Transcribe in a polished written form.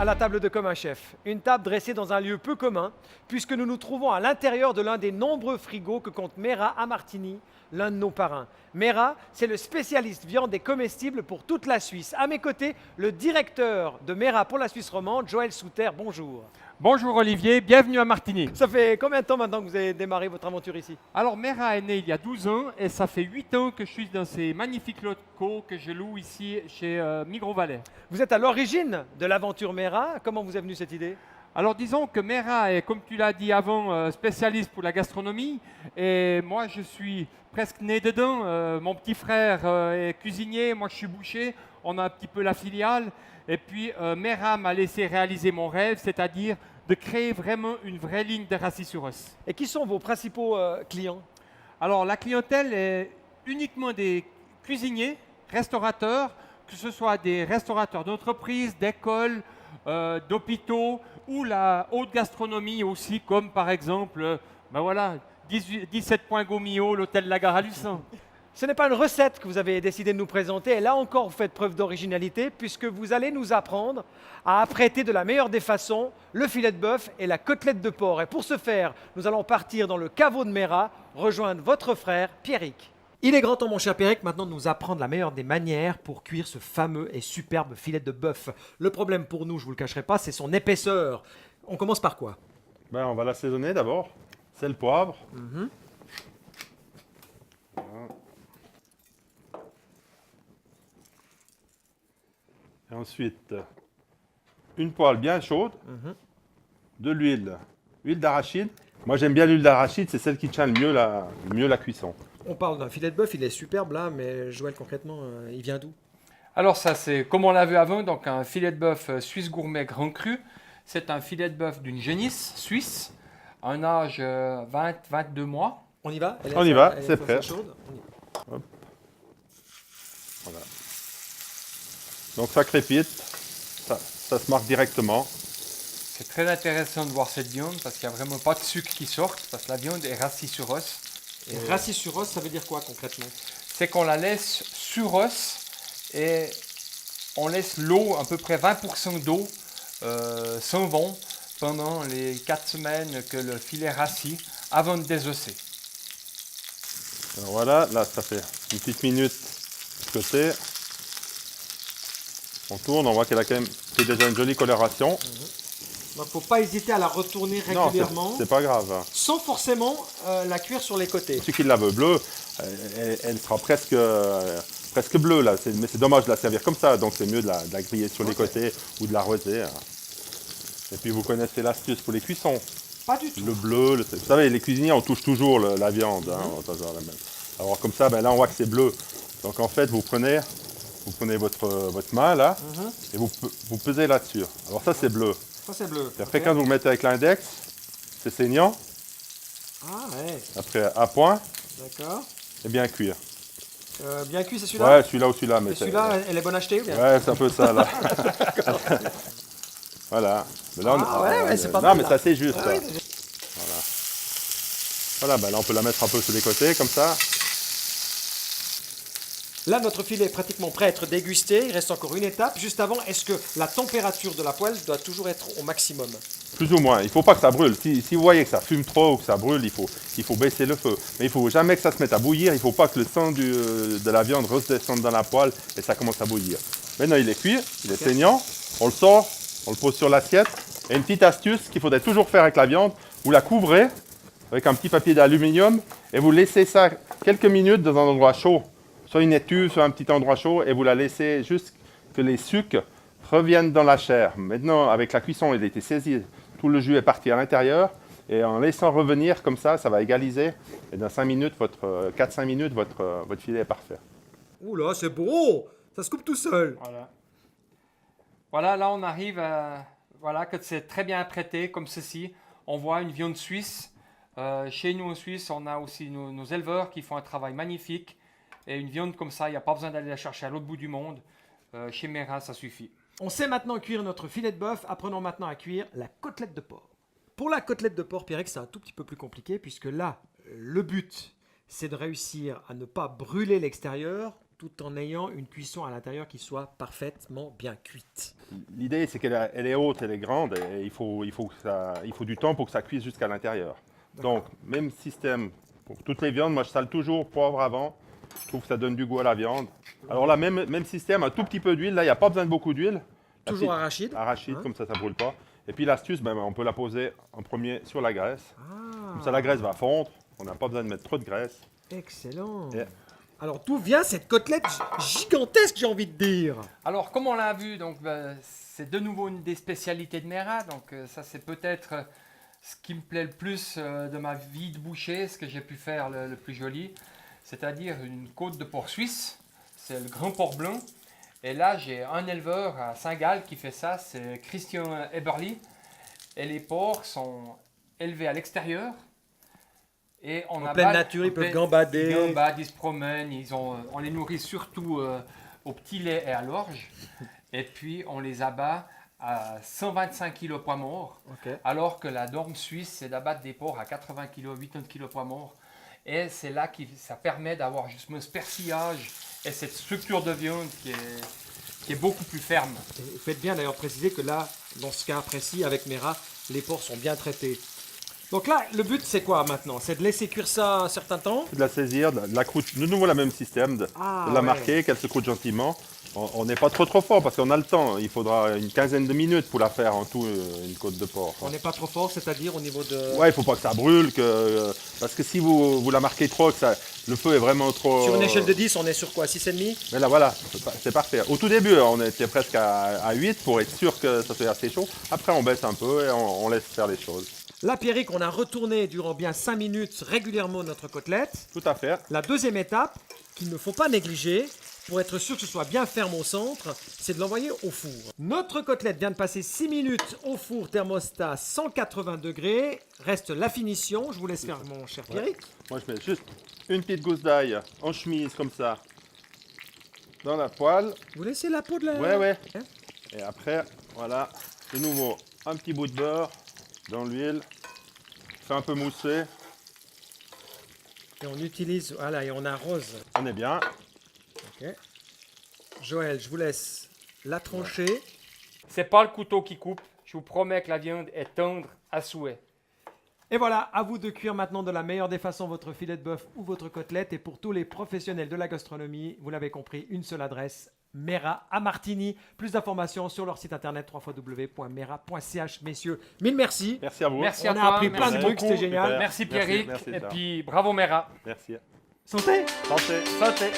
la table de Comme un chef. Une table dressée dans un lieu peu commun, puisque nous nous trouvons à l'intérieur de l'un des nombreux frigos que compte Mera à Martigny, l'un de nos parrains. Mera, c'est le spécialiste viande et comestibles pour toute la Suisse. À mes côtés, le directeur de Mera pour la Suisse romande, Joël Souter. Bonjour. Bonjour Olivier, bienvenue à Martigny. Ça fait combien de temps maintenant que vous avez démarré votre aventure ici? Alors Mera est né il y a 12 ans et ça fait 8 ans que je suis dans ces magnifiques locaux que je loue ici chez Migros Valais. Vous êtes à l'origine de l'aventure Mera. Comment vous est venue cette idée? Alors disons que Mera est, comme tu l'as dit avant, spécialiste pour la gastronomie et moi je suis presque né dedans. Mon petit frère est cuisinier, moi je suis boucher, on a un petit peu la filiale et puis Mera m'a laissé réaliser mon rêve, c'est-à-dire de créer vraiment une vraie ligne de rassis-sur-os. Et qui sont vos principaux clients? Alors la clientèle est uniquement des cuisiniers, restaurateurs, que ce soit des restaurateurs d'entreprises, d'écoles, d'hôpitaux ou la haute gastronomie aussi, comme par exemple, 17 points Gomillot, l'hôtel La Gare à Lucin. Ce n'est pas une recette que vous avez décidé de nous présenter, et là encore vous faites preuve d'originalité, puisque vous allez nous apprendre à apprêter de la meilleure des façons le filet de bœuf et la côtelette de porc. Et pour ce faire, nous allons partir dans le caveau de Mera, rejoindre votre frère Pierrick. Il est grand temps, mon cher Pierrick, maintenant de nous apprendre la meilleure des manières pour cuire ce fameux et superbe filet de bœuf. Le problème pour nous, je ne vous le cacherai pas, c'est son épaisseur. On commence par quoi? On va l'assaisonner d'abord. Sel, poivre. Et ensuite, une poêle bien chaude, de l'huile. Huile d'arachide. Moi, j'aime bien l'huile d'arachide, c'est celle qui tient le mieux la cuisson. On parle d'un filet de bœuf, il est superbe là, mais Joël, concrètement, il vient d'où? Alors ça c'est, comme on l'a vu avant, donc un filet de bœuf suisse gourmet grand cru. C'est un filet de bœuf d'une génisse suisse, un âge 20-22 mois. On y va? On y va, c'est prêt. Chaude. Voilà. Donc ça crépite, ça se marque directement. C'est très intéressant de voir cette viande parce qu'il n'y a vraiment pas de sucre qui sort, parce que la viande est rassis sur os. Et rassis sur os, ça veut dire quoi concrètement? C'est qu'on la laisse sur os et on laisse l'eau, à peu près 20% d'eau, sans vent pendant les 4 semaines que le filet rassis avant de désosser. Alors voilà, là ça fait une petite minute de côté. On tourne, on voit qu'elle a quand même fait déjà une jolie coloration. Donc il ne faut pas hésiter à la retourner Non, régulièrement, c'est pas grave. sans forcément la cuire sur les côtés. Celui qui la veut bleue, elle sera presque bleue là. Mais c'est dommage de la servir comme ça, donc c'est mieux de la griller sur les côtés ou de la rosée. Et puis vous connaissez l'astuce pour les cuissons. Pas du tout. Le bleu, vous savez, les cuisiniers, on touche toujours la viande. Alors comme ça, là on voit que c'est bleu. Donc en fait, vous prenez votre main là et vous pesez là-dessus. Alors ça c'est bleu. Ça c'est bleu. Et après quand vous le mettez avec l'index, c'est saignant. Ah ouais, Après à point d'accord. et bien cuire. Bien cuit, c'est celui-là? Ouais, celui-là ou celui-là. Mais Et celui-là, elle est bonne à acheter ou bien? ouais, c'est un peu ça là. Voilà. Mais là, c'est pas non, mal, mais là. ça c'est juste. Ah oui, Voilà, là on peut la mettre un peu sur les côtés comme ça. Là, notre filet est pratiquement prêt à être dégusté. Il reste encore une étape. Juste avant, est-ce que la température de la poêle doit toujours être au maximum? Plus ou moins. Il ne faut pas que ça brûle. Si vous voyez que ça fume trop ou que ça brûle, il faut baisser le feu. Mais il ne faut jamais que ça se mette à bouillir. Il ne faut pas que le sang de la viande redescende dans la poêle et ça commence à bouillir. Maintenant, il est cuit, il est saignant. On le sort, on le pose sur l'assiette. Et une petite astuce qu'il faudrait toujours faire avec la viande, vous la couvrez avec un petit papier d'aluminium et vous laissez ça quelques minutes dans un endroit chaud. Soit une étui, soit un petit endroit chaud, et vous la laissez juste que les sucres reviennent dans la chair. Maintenant, avec la cuisson, il a été saisi, tout le jus est parti à l'intérieur, et en laissant revenir comme ça va égaliser. Et dans 4-5 minutes, votre filet est parfait. Ouh là, c'est beau! Ça se coupe tout seul. Voilà, là on arrive à... Voilà, que c'est très bien apprêté, comme ceci. On voit une viande suisse. Chez nous en Suisse, on a aussi nos éleveurs qui font un travail magnifique. Et une viande comme ça, il n'y a pas besoin d'aller la chercher à l'autre bout du monde. Chez Mera, ça suffit. On sait maintenant cuire notre filet de bœuf. Apprenons maintenant à cuire la côtelette de porc. Pour la côtelette de porc, Pierrick, c'est un tout petit peu plus compliqué, puisque là, le but, c'est de réussir à ne pas brûler l'extérieur tout en ayant une cuisson à l'intérieur qui soit parfaitement bien cuite. L'idée, c'est qu'elle est haute, elle est grande, et il faut du temps pour que ça cuise jusqu'à l'intérieur. Donc, même système pour toutes les viandes. Moi, je sale toujours poivre avant. Je trouve que ça donne du goût à la viande. Alors là, même système, un tout petit peu d'huile. Là, il n'y a pas besoin de beaucoup d'huile. Toujours arachide. Arachide, Hein? comme ça ne brûle pas. Et puis l'astuce, on peut la poser en premier sur la graisse. Comme ça, la graisse va fondre. On n'a pas besoin de mettre trop de graisse. Excellent. Et- Alors, d'où vient cette côtelette gigantesque, j'ai envie de dire? Alors, comme on l'a vu, donc, c'est de nouveau une des spécialités de Mera. Donc, ça, c'est peut-être ce qui me plaît le plus de ma vie de boucher, ce que j'ai pu faire le plus joli. C'est-à-dire une côte de porc suisse. C'est le grand porc blanc. Et là, j'ai un éleveur à Saint-Gall qui fait ça. C'est Christian Eberly. Et les porcs sont élevés à l'extérieur. Et En pleine nature, ils peuvent gambader. Ils gambadent, ils se promènent. On les nourrit surtout au petit lait et à l'orge. Et puis, on les abat à 125 kg poids mort. Ok. Alors que la norme suisse, c'est d'abattre des porcs à 80 kg, 80 kg poids mort. Et c'est là que ça permet d'avoir justement ce persillage et cette structure de viande qui est beaucoup plus ferme. Et vous faites bien d'ailleurs préciser que là, dans ce cas précis, avec Mera, les porcs sont bien traités. Donc là, le but, c'est quoi maintenant? C'est de laisser cuire ça un certain temps? De la saisir, de la croûte, de nouveau le même système, de la marquer, qu'elle se croûte gentiment. On n'est pas trop fort parce qu'on a le temps. Il faudra une quinzaine de minutes pour la faire en tout, une côte de porc. On n'est pas trop fort, c'est-à-dire au niveau de... Ouais, il faut pas que ça brûle, parce que si vous la marquez trop, que le feu est vraiment trop... Sur une échelle de 10, on est sur quoi? 6,5? Mais là, voilà, c'est parfait. Au tout début, on était presque à 8 pour être sûr que ça soit assez chaud. Après, on baisse un peu et on laisse faire les choses. Là, Pierrick, on a retourné durant bien 5 minutes régulièrement notre côtelette. Tout à fait. La deuxième étape, qu'il ne faut pas négliger, pour être sûr que ce soit bien ferme au centre, c'est de l'envoyer au four. Notre côtelette vient de passer 6 minutes au four thermostat 180 degrés. Reste la finition. Je vous laisse faire, mon cher Pierrick. Moi, je mets juste une petite gousse d'ail en chemise, comme ça, dans la poêle. Vous laissez la peau de la... Ouais. Hein? Et après, voilà, de nouveau, un petit bout de beurre dans l'huile. Fait un peu mousser. Et on utilise... Voilà, et on arrose. On est bien. Ok. Joël, je vous laisse la trancher. C'est pas le couteau qui coupe. Je vous promets que la viande est tendre à souhait. Et voilà, à vous de cuire maintenant de la meilleure des façons votre filet de bœuf ou votre côtelette. Et pour tous les professionnels de la gastronomie, vous l'avez compris, une seule adresse, Mera à Martigny. Plus d'informations sur leur site internet www.mera.ch. Messieurs, mille merci. Merci à vous. Merci On à a toi. appris plein de merci trucs, beaucoup. c'était génial. Merci Pierrick. Merci, Et ça. puis bravo Mera. Merci. Santé! Santé. Santé.